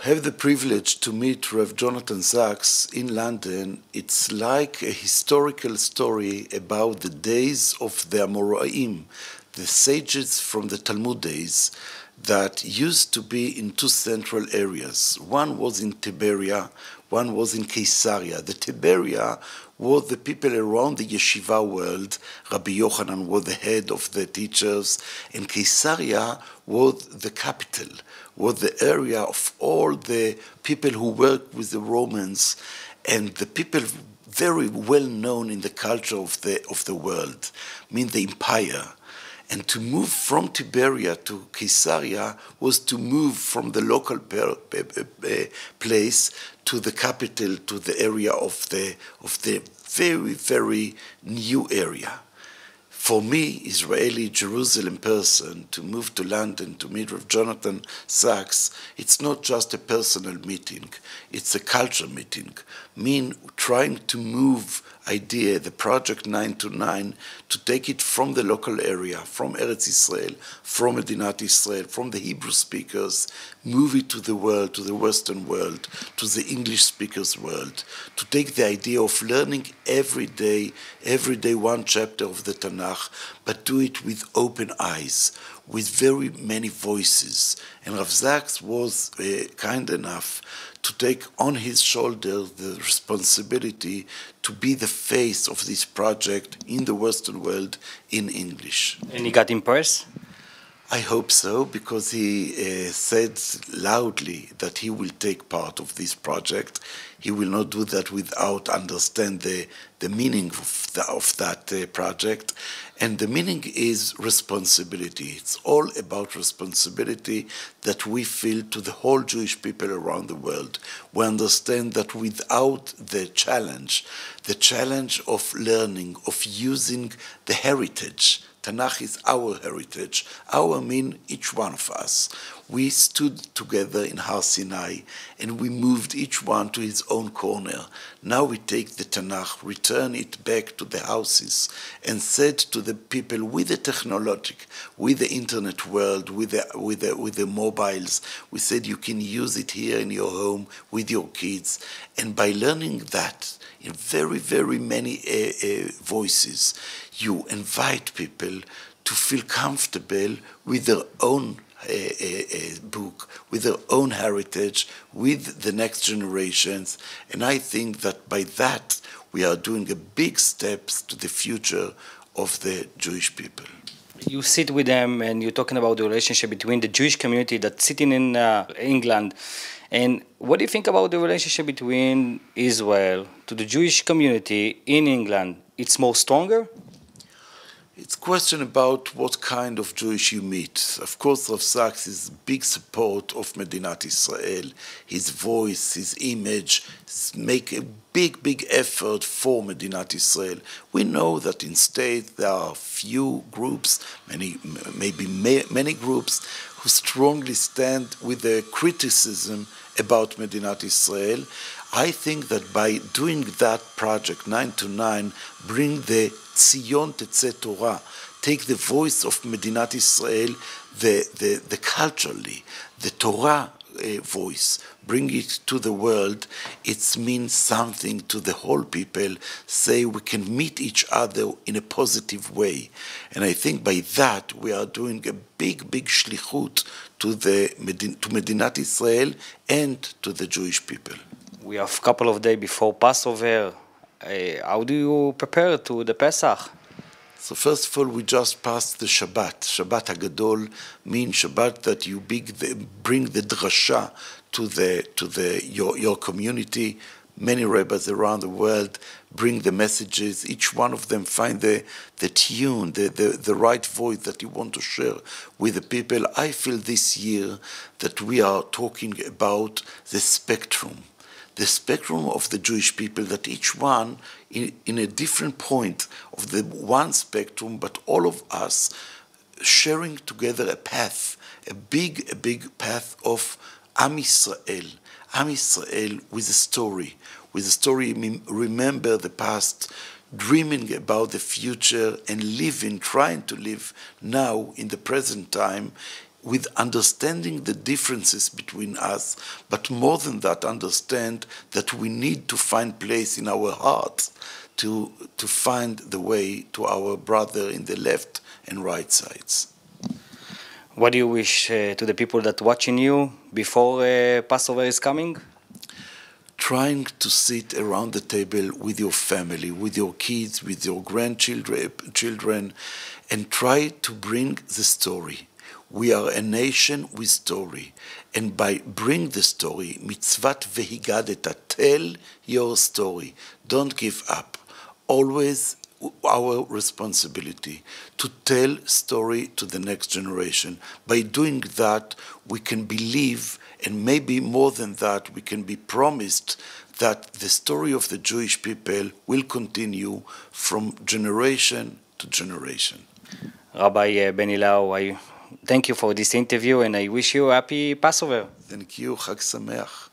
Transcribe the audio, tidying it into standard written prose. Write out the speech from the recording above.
have the privilege to meet Rev. Jonathan Sachs in London, it's like a historical story about the days of the Amoraim, the sages from the Talmud days, that used to be in two central areas. One was in Tiberia, one was in Caesarea. The Tiberia was the people around the yeshiva world. Rabbi Yochanan was the head of the teachers, and Caesarea was the capital, was the area of all the people who worked with the Romans and the people very well known in the culture of the world, the empire. And to move from Tiberia to Caesarea was to move from the local place to the capital, to the area of the very, very new area. For me, Israeli Jerusalem person, to move to London to meet with Jonathan Sachs, it's not just a personal meeting, it's a culture meeting. Trying to move idea, the project 929, to take it from the local area, from Eretz Israel, from Medinat Israel, from the Hebrew speakers, move it to the world, to the Western world, to the English speakers world, to take the idea of learning every day one chapter of the Tanakh, but do it with open eyes, with very many voices. And Rav Sachs was kind enough to take on his shoulders the responsibility to be the face of this project in the Western world in English. And he got impressed? I hope so, because he said loudly that he will take part of this project. He will not do that without understanding the meaning of that project. And the meaning is responsibility. It's all about responsibility that we feel to the whole Jewish people around the world. We understand that without the challenge of learning, of using the heritage, Tanakh is our heritage. Our mean each one of us. We stood together in Har Sinai and we moved each one to his own corner. Now we take the Tanakh, return it back to the houses, and said to the people with the technology, with the internet world, with the mobiles, we said you can use it here in your home with your kids. And by learning that in very, very many voices, you invite people to feel comfortable with their own book, with their own heritage, with the next generations. And I think that by that we are doing a big steps to the future of the Jewish people. You sit with them and you're talking about the relationship between the Jewish community that's sitting in England. And what do you think about the relationship between Israel to the Jewish community in England? It's more stronger? It's a question about what kind of Jewish you meet. Of course, Rav Sachs is big support of Medinat Israel. His voice, his image, make a big, big effort for Medinat Israel. We know that in state there are few groups, many groups, who strongly stand with the criticism about Medinat Israel. I think that by doing that project, 929, bring the Tzion Tetzeh Torah, take the voice of Medinat Israel, the culturally, the Torah voice, bring it to the world. It means something to the whole people, say we can meet each other in a positive way. And I think by that we are doing a big, big shlichut to Medinat Israel and to the Jewish people. We have a couple of days before Passover. How do you prepare to the Pesach? So first of all, we just passed the Shabbat. Shabbat HaGadol means Shabbat that you bring the drasha to your community. Many rabbis around the world bring the messages. Each one of them find the tune, the right voice that you want to share with the people. I feel this year that we are talking about the spectrum of the Jewish people, that each one in a different point of the one spectrum, but all of us sharing together a path, a big path of Am Yisrael. Am Yisrael with a story. Remember the past, dreaming about the future, and trying to live now in the present time with understanding the differences between us, but more than that, understand that we need to find place in our hearts to find the way to our brother in the left and right sides. What do you wish to the people that watching you before Passover is coming? Trying to sit around the table with your family, with your kids, with your grandchildren, and try to bring the story. We are a nation with story, and by bring the story, mitzvat vehigadeta, tell your story. Don't give up. Always our responsibility to tell story to the next generation. By doing that, we can believe, and maybe more than that, we can be promised that the story of the Jewish people will continue from generation to generation. Rabbi Ben Ilau, I thank you for this interview and I wish you a happy Passover. Thank you. Chag Sameach.